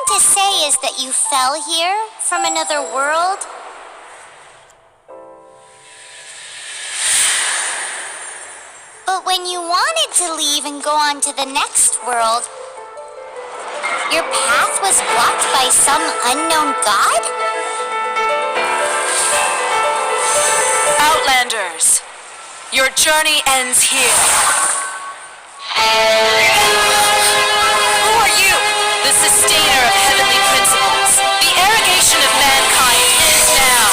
to say is that you fell here from another world. But when you wanted to leave and go on to the next world, your path was blocked by some unknown god? Outlanders, your journey ends here. Who are you? The sustainer of heavenly principles. The arrogation of mankind ends now.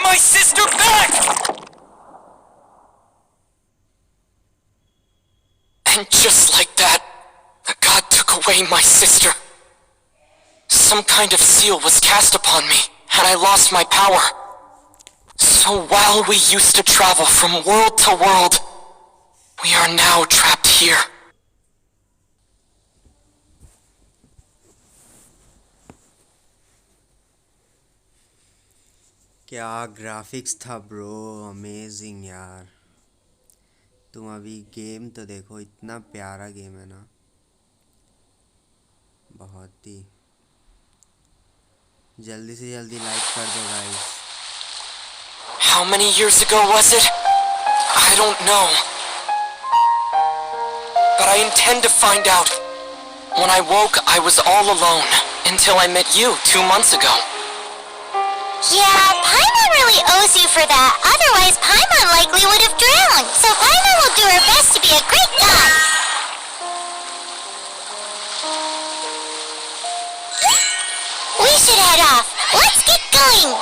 My sister back! And just like that, the god took away my sister. Some kind of seal was cast upon me, and I lost my power. So while we used to travel from world to world, we are now trapped here. क्या graphics था bro, amazing यार। तुम अभी game तो देखो, इतना प्यारा game है ना, बहुत ही। जल्दी से जल्दी लाइक कर दो guys. How many years ago was it? I don't know. But I intend to find out. When I woke, I was all alone until I met you 2 months ago. Yeah, Paimon really owes you for that. Otherwise, Paimon likely would have drowned. So Paimon will do her best to be a great god. We should head off. Let's get going.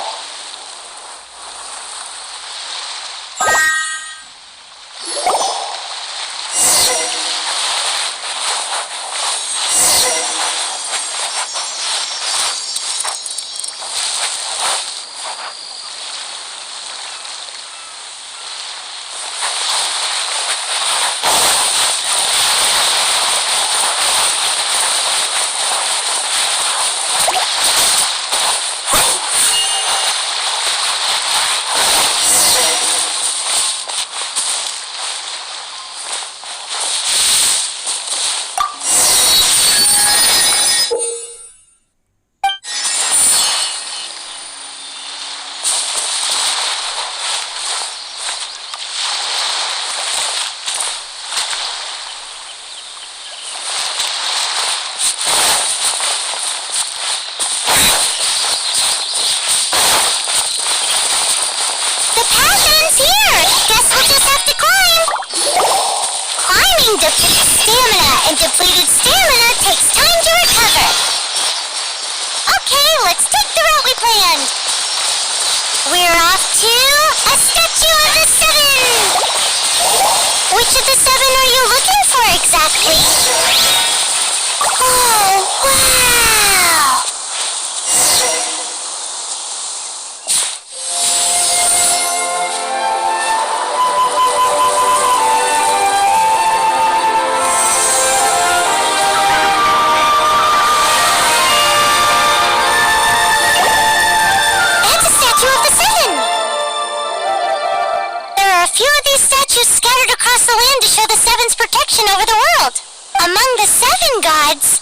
And depleted stamina takes time to recover. Okay, let's take the route we planned. We're off to a statue of the seven. Which of the seven are you looking for exactly? Oh, wow! Over the world. Among the seven gods,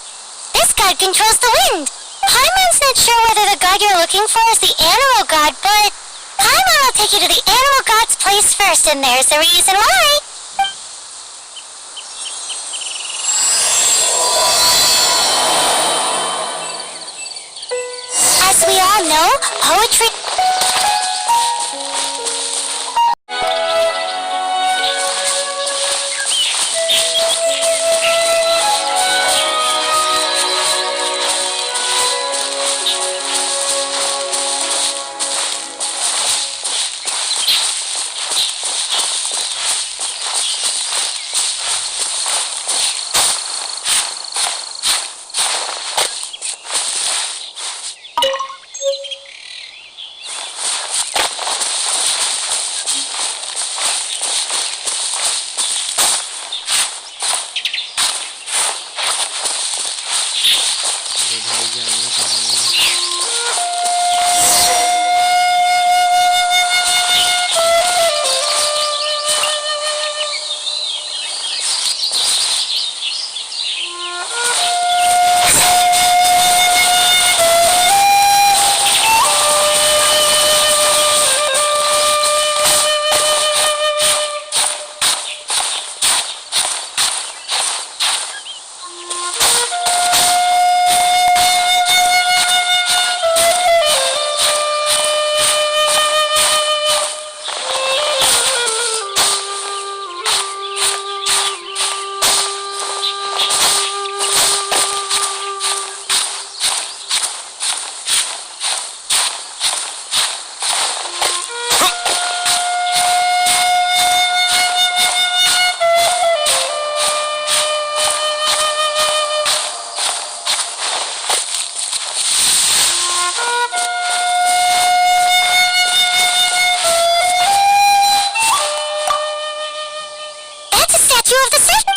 this god controls the wind. Paimon's not sure whether the god you're looking for is the animal god, but Paimon will take you to the animal god's place first, and there's the reason why. As we all know, poetry...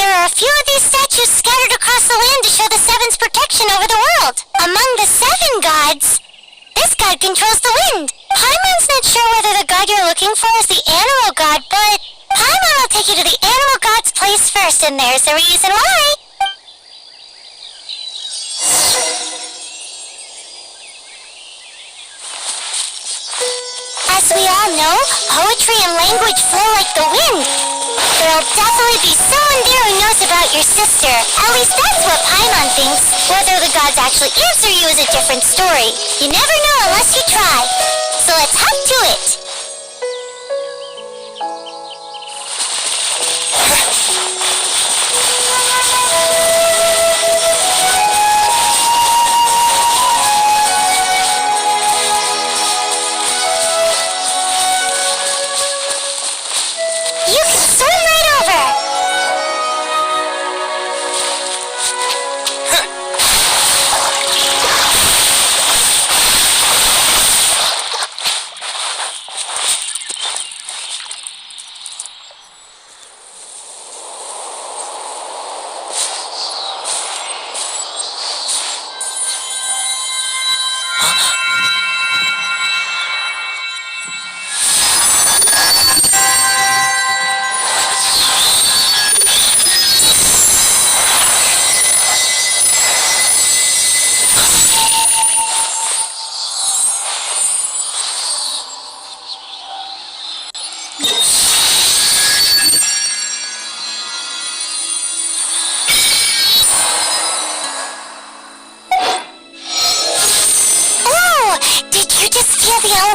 There are a few of these statues scattered across the land to show the Seven's protection over the world. Among the 7 gods, this god controls the wind. Paimon's not sure whether the god you're looking for is the animal god, but Paimon will take you to the animal god's place first, and there's the reason why. As we all know, poetry and language flow like the wind. There'll definitely be someone there who knows about your sister. At least that's what Paimon thinks. Whether the gods actually answer you is a different story. You never know unless you try. So let's hop to it.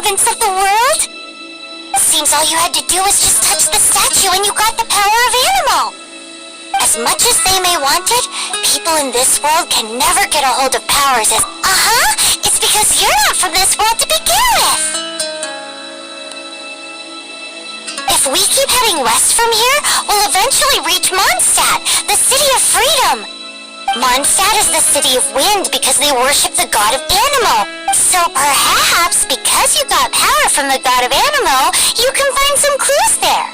Of the world? Seems all you had to do was just touch the statue and you got the power of animal. As much as they may want it, people in this world can never get a hold of powers as... It's because you're not from this world to begin with. If we keep heading west from here, we'll eventually reach Mondstadt, the city of freedom. Mondstadt is the city of wind because they worship the god of animal. So perhaps, because you got power from the god of animal, you can find some clues there.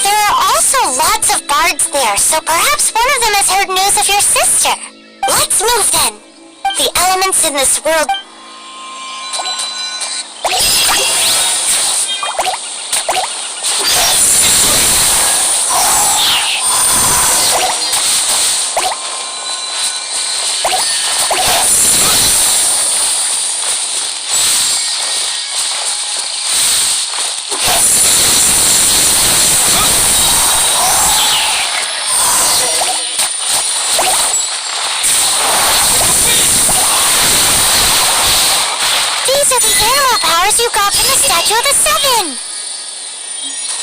There are also lots of bards there, so perhaps one of them has heard news of your sister. Let's move then. The elements in this world... powers you got from the Statue of the Seven.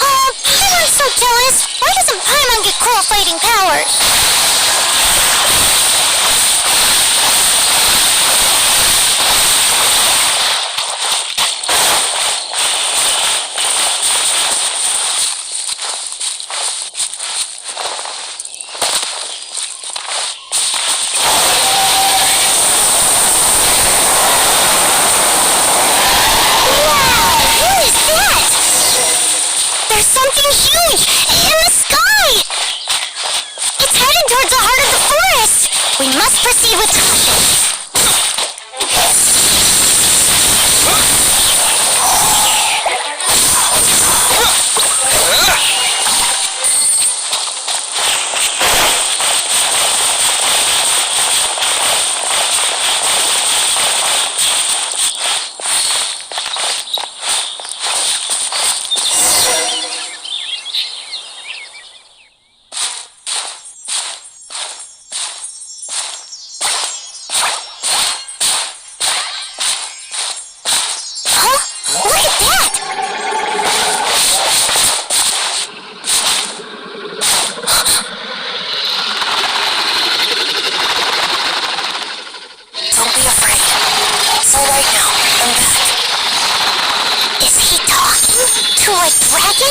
Oh, Paimon's so jealous. Why doesn't Paimon get cool fighting powers? We must proceed with caution.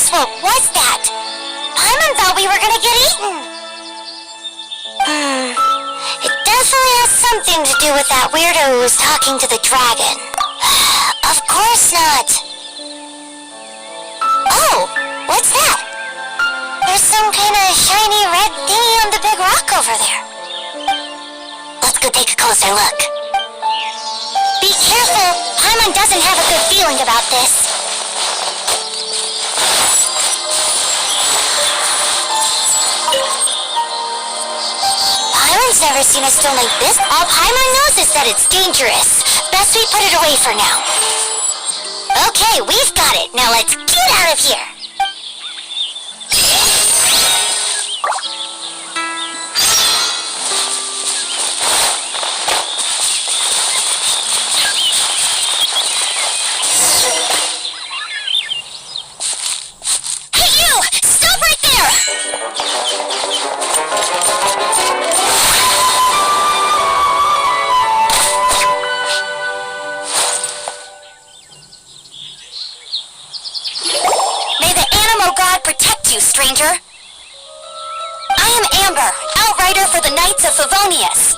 What was that? Paimon thought we were gonna get eaten. It definitely has something to do with that weirdo who was talking to the dragon. Of course not. Oh, what's that? There's some kind of shiny red thingy on the big rock over there. Let's go take a closer look. Be careful. Paimon doesn't have a good feeling about this. Paimon's never seen a stone like this. All Paimon knows is that it's dangerous. Best we put it away for now. Okay, we've got it. Now let's get out of here. Hey you! Stop right there! Protect you, stranger. I am Amber, outrider for the Knights of Favonius.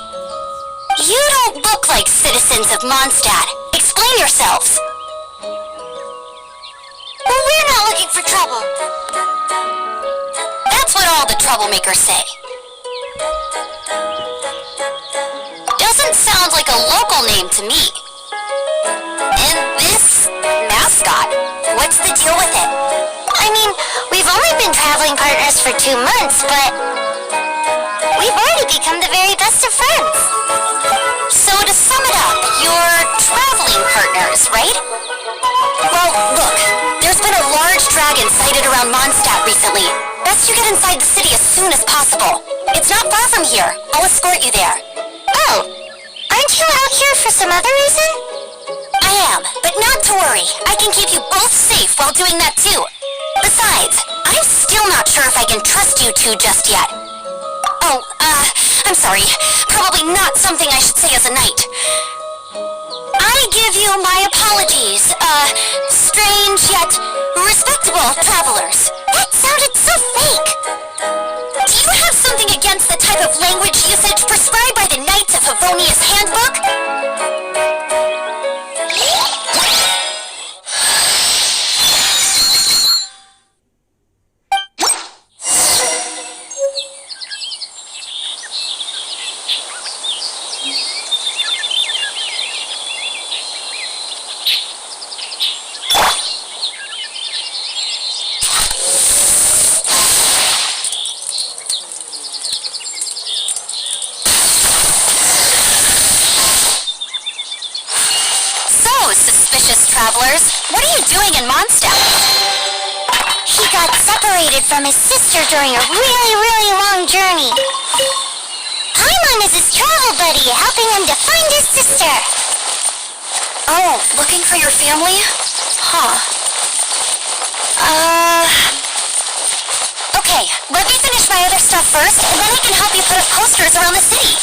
You don't look like citizens of Mondstadt. Explain yourselves. Well, we're not looking for trouble. That's what all the troublemakers say. Doesn't sound like a local name to me. And this mascot, what's the deal with it? I mean, we've only been traveling partners for 2 months, but we've already become the very best of friends. So to sum it up, you're traveling partners, right? Well, look, there's been a large dragon sighted around Mondstadt recently. Best you get inside the city as soon as possible. It's not far from here. I'll escort you there. Oh, aren't you out here for some other reason? I am, but not to worry. I can keep you both safe while doing that too. Besides, I'm still not sure if I can trust you two just yet. Oh, I'm sorry. Probably not something I should say as a knight. I give you my apologies, strange yet respectable travelers. That sounded so fake. Do you have something against the type of language usage prescribed by the Knights of Favonius Handbook? Dragon Monster. He got separated from his sister during a really, really long journey. Paimon is his travel buddy, helping him to find his sister. Oh, looking for your family? Huh. Okay, let me finish my other stuff first, and then I can help you put up posters around the city.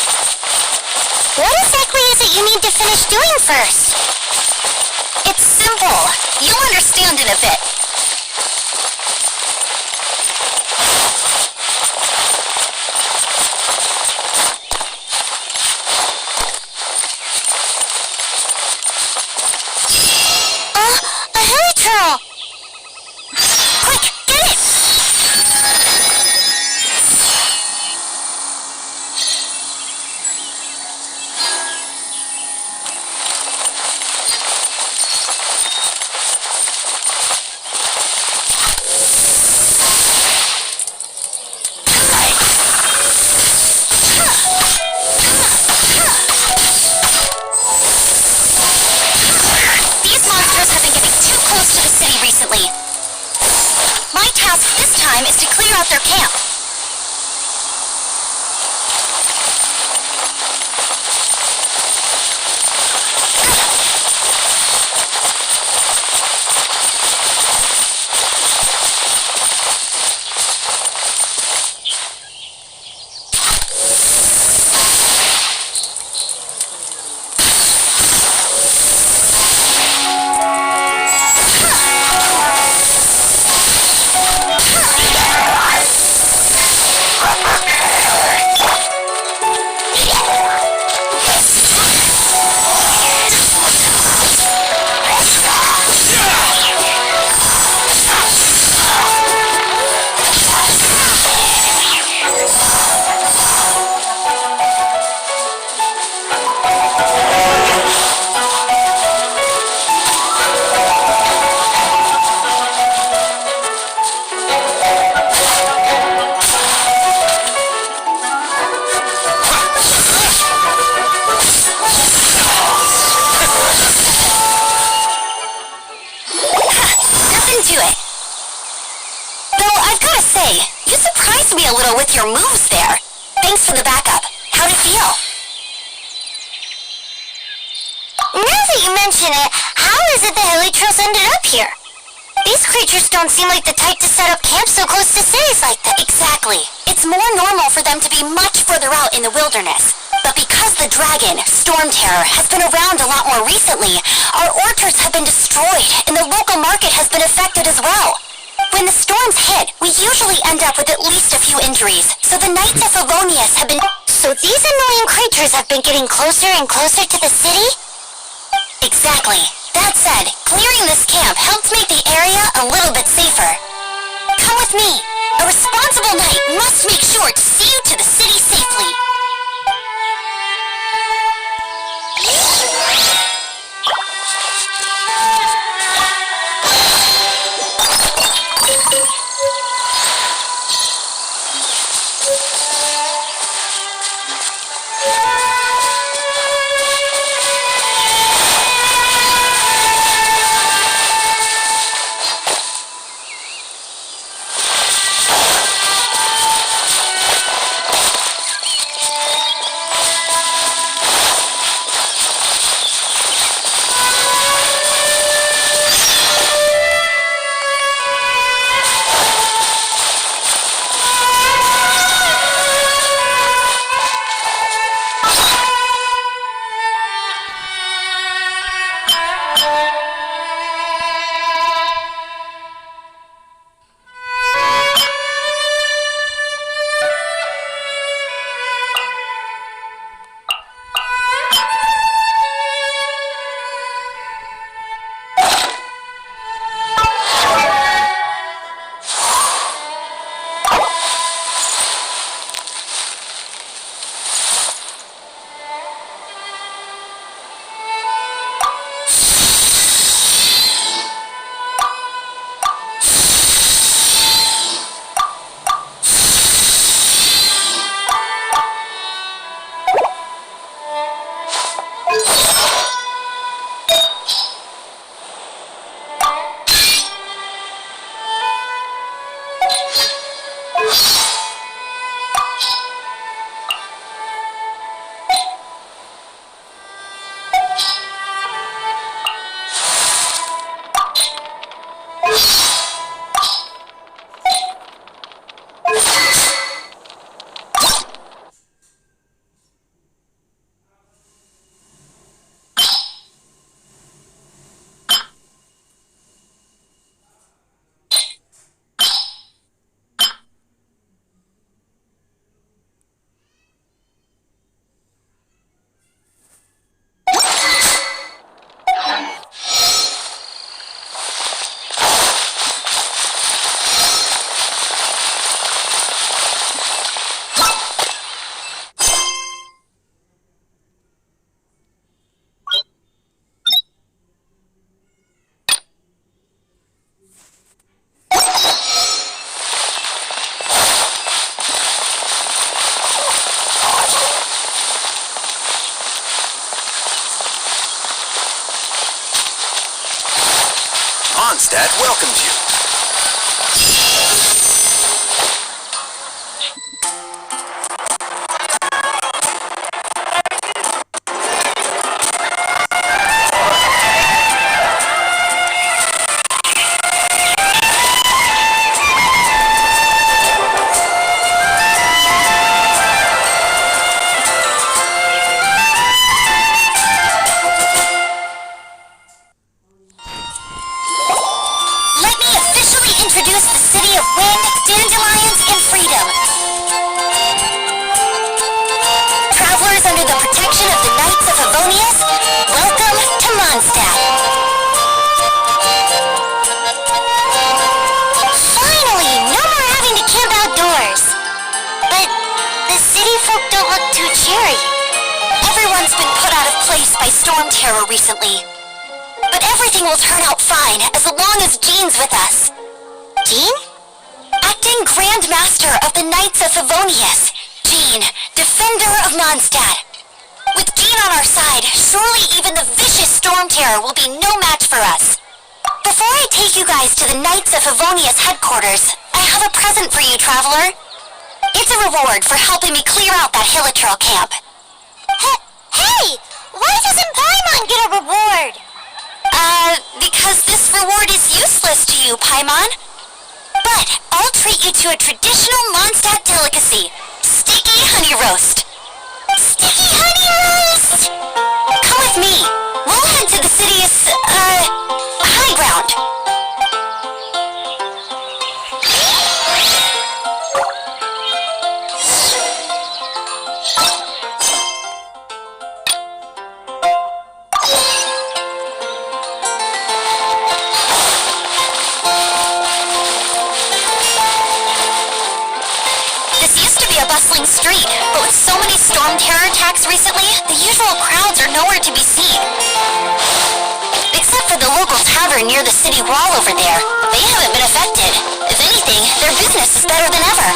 What exactly is it you need to finish doing first? It's simple. You'll understand in a bit. A helitrail! Quick, get it! These monsters have been getting too close to the city recently. My task this time is to clear out their camp. To it. Though I've gotta say, you surprised me a little with your moves there. Thanks for the backup. How'd it feel? Now that you mention it, how is it the helitrails ended up here? These creatures don't seem like the type to set up camp so close to cities like that. Exactly. It's more normal for them to be much further out in the wilderness. But because the dragon, Storm Terror, has been around a lot more recently, our orchards have been destroyed and the local market has been affected as well. When the storms hit, we usually end up with at least a few injuries, so the Knights of Favonius have been... So these annoying creatures have been getting closer and closer to the city? Exactly. That said, clearing this camp helped make the area a little bit safer. Come with me. A responsible knight must make sure to see you to the city safely. Mondstadt welcomes you. Let me officially introduce the city of wind, dandelions, and freedom. Travelers under the protection of the Knights of Favonius, welcome to Mondstadt. Finally, no more having to camp outdoors. But the city folk don't look too cheery. Everyone's been put out of place by storm terror recently. But everything will turn out fine as long as Jean's with us. Jean? Acting Grand Master of the Knights of Favonius, Jean, Defender of Mondstadt. With Jean on our side, surely even the vicious storm terror will be no match for us. Before I take you guys to the Knights of Favonius headquarters, I have a present for you, traveler. It's a reward for helping me clear out that Hilitrol camp. Hey! Why doesn't Paimon get a reward? Because this reward is useless to you, Paimon. But I'll treat you to a traditional Mondstadt delicacy, sticky honey roast. Sticky honey roast! Come with me. We'll head to the city's, high ground. This used to be a bustling street, but with so many storm terror attacks recently, the usual crowds are nowhere to be seen. Except for the local tavern near the city wall over there. They haven't been affected. If anything, their business is better than ever.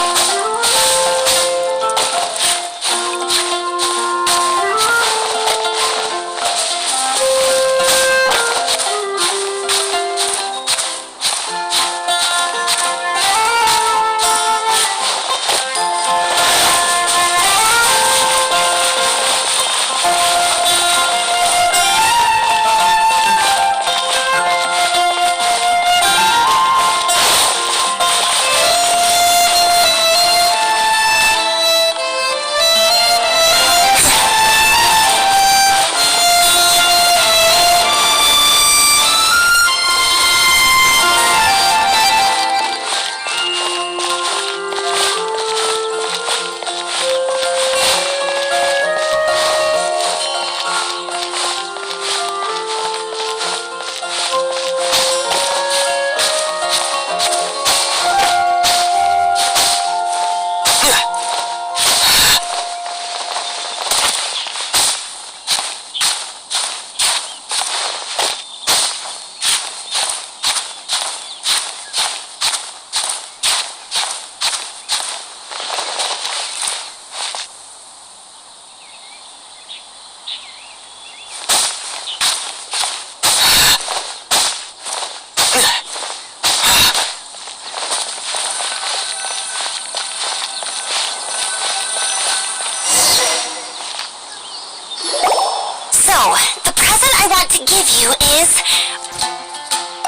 you is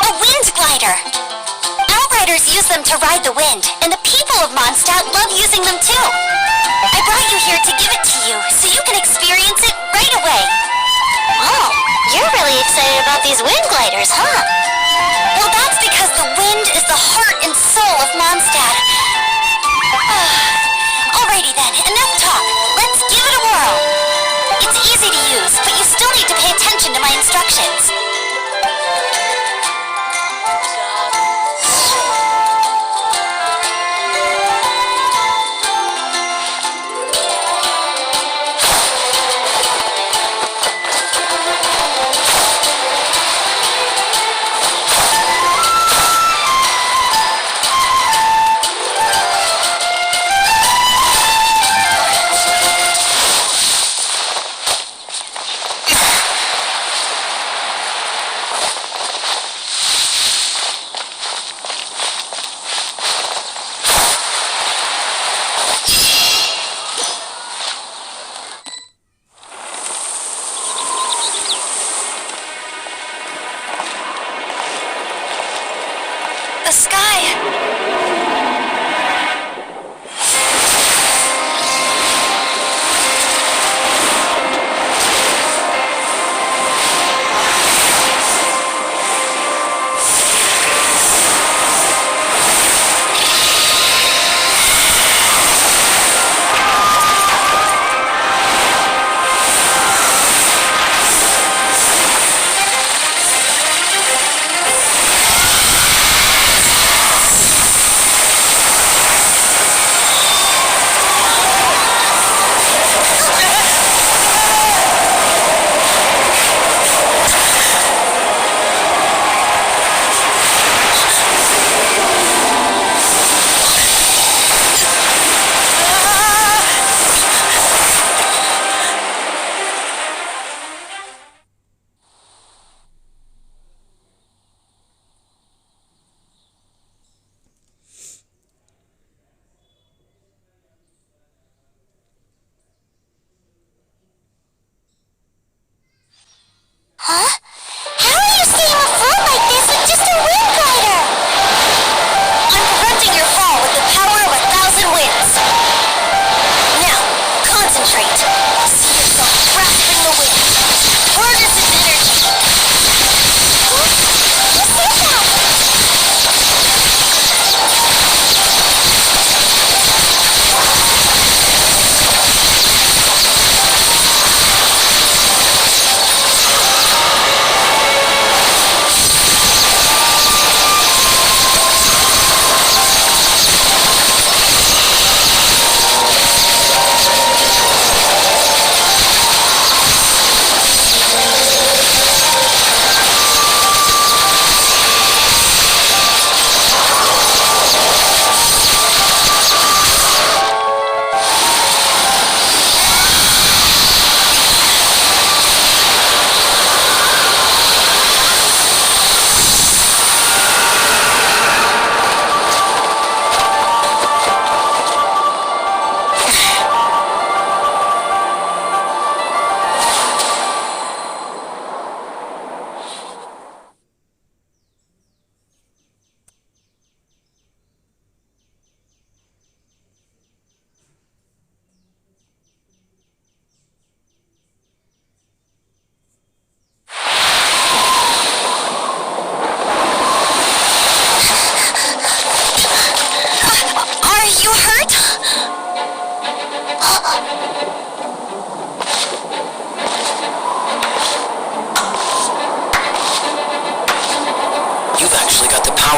a wind glider. Outriders use them to ride the wind, and the people of Mondstadt love using them too. I brought you here to give it to you, so you can experience it right away. Oh, you're really excited about these wind gliders, huh? Well, that's because the wind is the heart and soul of Mondstadt. Alrighty then, enough talk. Let's give it a whirl. It's easy to use, but you still need to pay attention to my instructions.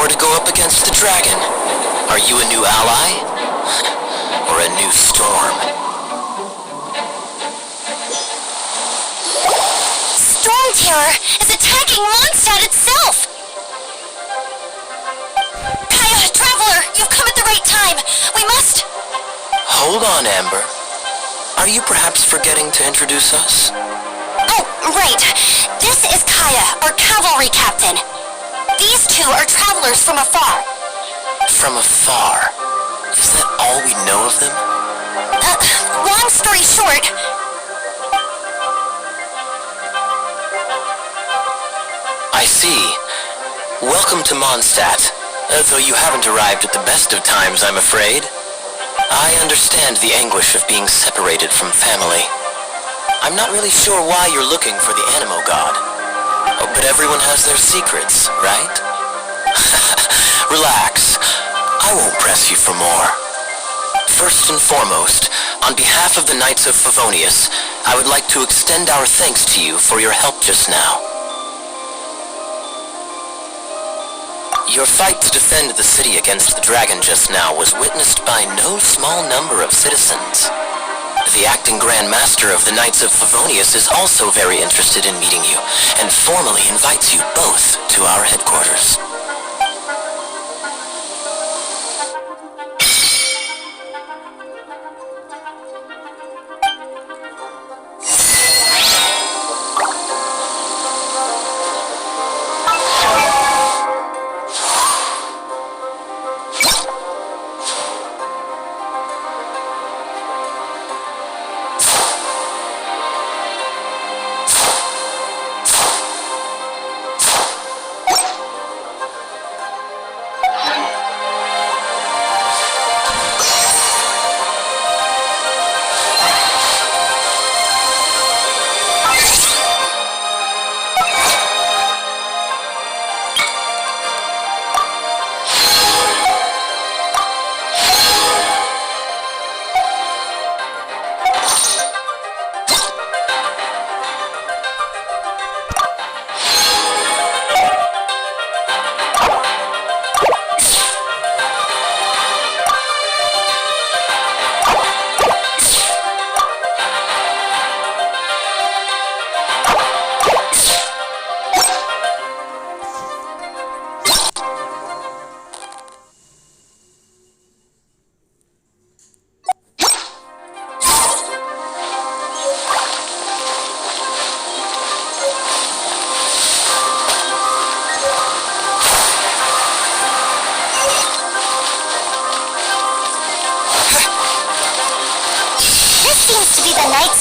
power to go up against the dragon. Are you a new ally? Or a new storm? Storm Terror is attacking Mondstadt itself! Kaya, Traveler, you've come at the right time. We must... Hold on, Amber. Are you perhaps forgetting to introduce us? Oh, right. This is Kaya, our cavalry captain. These two are travelers from afar. From afar? Is that all we know of them? Long story short... I see. Welcome to Mondstadt, though you haven't arrived at the best of times, I'm afraid. I understand the anguish of being separated from family. I'm not really sure why you're looking for the Animo God. Oh, but everyone has their secrets, right? Relax. I won't press you for more. First and foremost, on behalf of the Knights of Favonius, I would like to extend our thanks to you for your help just now. Your fight to defend the city against the dragon just now was witnessed by no small number of citizens. The acting Grand Master of the Knights of Favonius is also very interested in meeting you, and formally invites you both to our headquarters.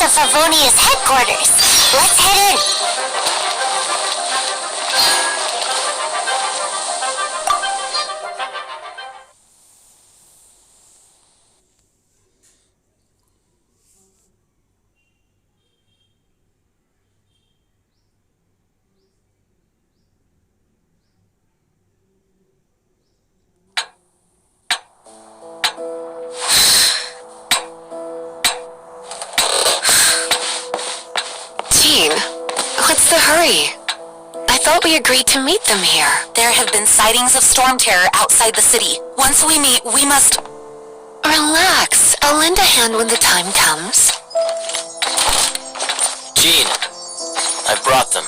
of Favonius headquarters. Let's head in. What's the hurry? I thought we agreed to meet them here. There have been sightings of storm terror outside the city. Once we meet, we must... Relax. I'll lend a hand when the time comes. Jean, I brought them.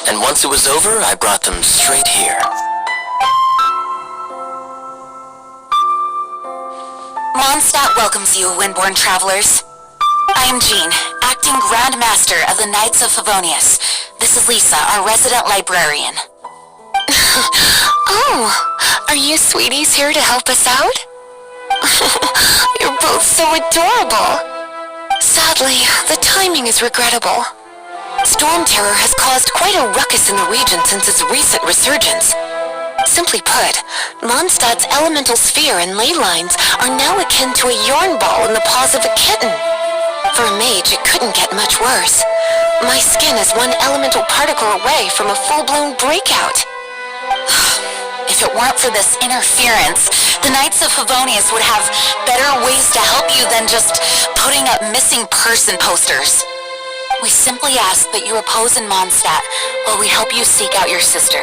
And once it was over, I brought them straight here. Mondstadt welcomes you, Windborn travelers. I am Jean, acting Grand Master of the Knights of Favonius. This is Lisa, our resident librarian. Oh, are you sweeties here to help us out? You're both so adorable. Sadly, the timing is regrettable. Storm terror has caused quite a ruckus in the region since its recent resurgence. Simply put, Mondstadt's elemental sphere and ley lines are now akin to a yarn ball in the paws of a kitten. For a mage, it couldn't get much worse. My skin is one elemental particle away from a full-blown breakout. If it weren't for this interference, the Knights of Favonius would have better ways to help you than just putting up missing person posters. We simply ask that you repose in Mondstadt while we help you seek out your sister.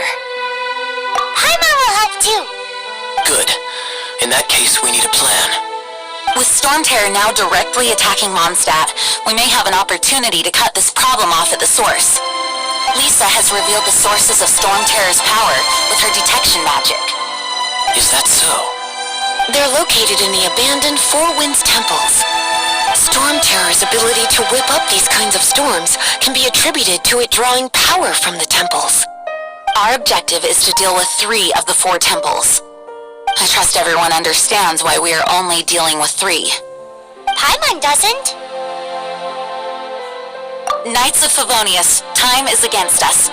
Paimon will help too. Good. In that case, we need a plan. With Storm Terror now directly attacking Mondstadt, we may have an opportunity to cut this problem off at the source. Lisa has revealed the sources of Storm Terror's power with her detection magic. Is that so? They're located in the abandoned Four Winds temples. Storm Terror's ability to whip up these kinds of storms can be attributed to it drawing power from the temples. Our objective is to deal with 3 of the 4 temples. I trust everyone understands why we are only dealing with 3. Paimon doesn't. Knights of Favonius, time is against us.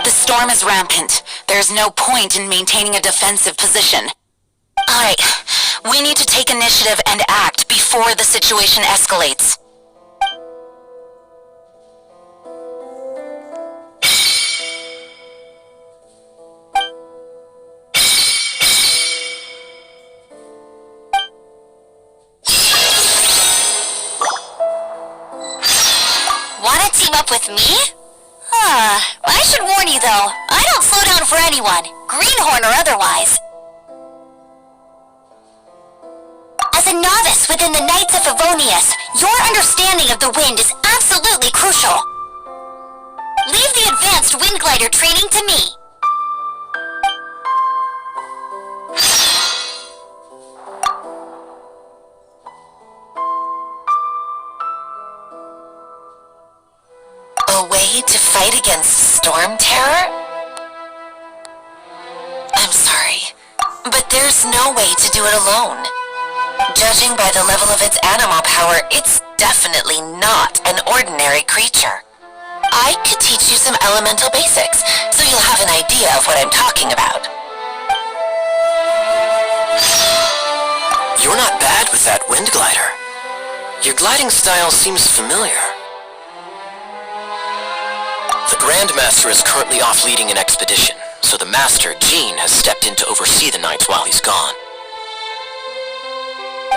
The storm is rampant. There's no point in maintaining a defensive position. Alright, we need to take initiative and act before the situation escalates. Wanna team up with me? I should warn you though, I don't slow down for anyone, greenhorn or otherwise. As a novice within the Knights of Favonius, your understanding of the wind is absolutely crucial. Leave the advanced wind glider training to me. A way to fight against Storm Terror? I'm sorry, but there's no way to do it alone. Judging by the level of its animal power, it's definitely not an ordinary creature. I could teach you some elemental basics, so you'll have an idea of what I'm talking about. You're not bad with that wind glider. Your gliding style seems familiar. The Grandmaster is currently off leading an expedition, so the Master, Jean, has stepped in to oversee the Knights while he's gone.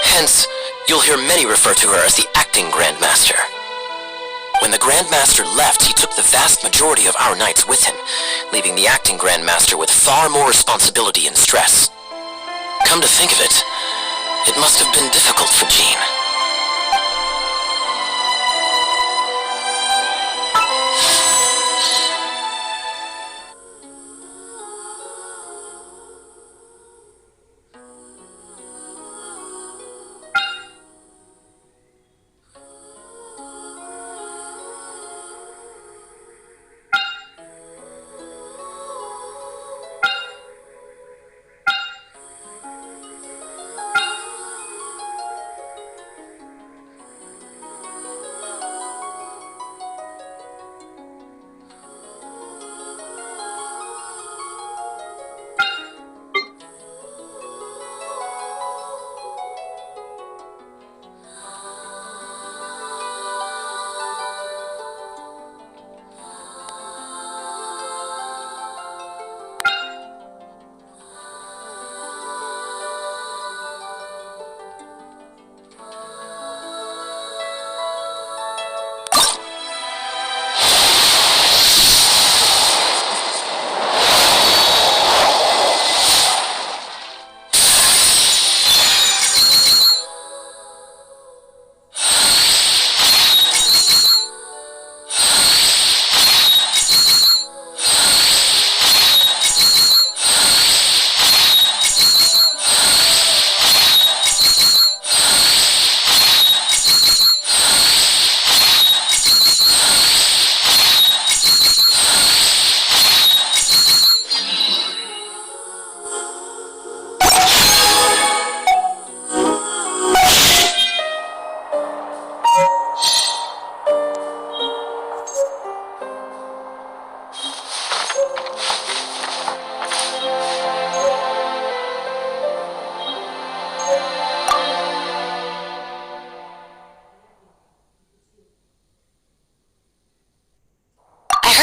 Hence, you'll hear many refer to her as the Acting Grandmaster. When the Grandmaster left, he took the vast majority of our Knights with him, leaving the Acting Grandmaster with far more responsibility and stress. Come to think of it, it must have been difficult for Jean.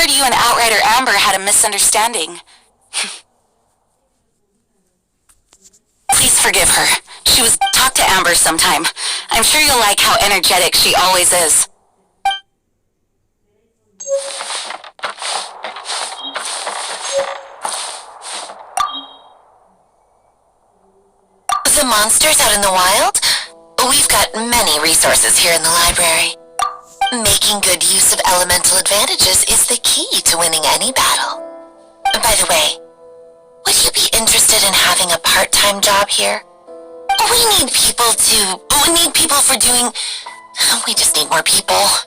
You and Outrider Amber had a misunderstanding. Please forgive her. Talk to Amber sometime. I'm sure you'll like how energetic she always is. The monsters out in the wild? We've got many resources here in the library. Making good use of elemental advantages is the key to winning any battle. By the way, would you be interested in having a part-time job here? We need people for doing... We just need more people.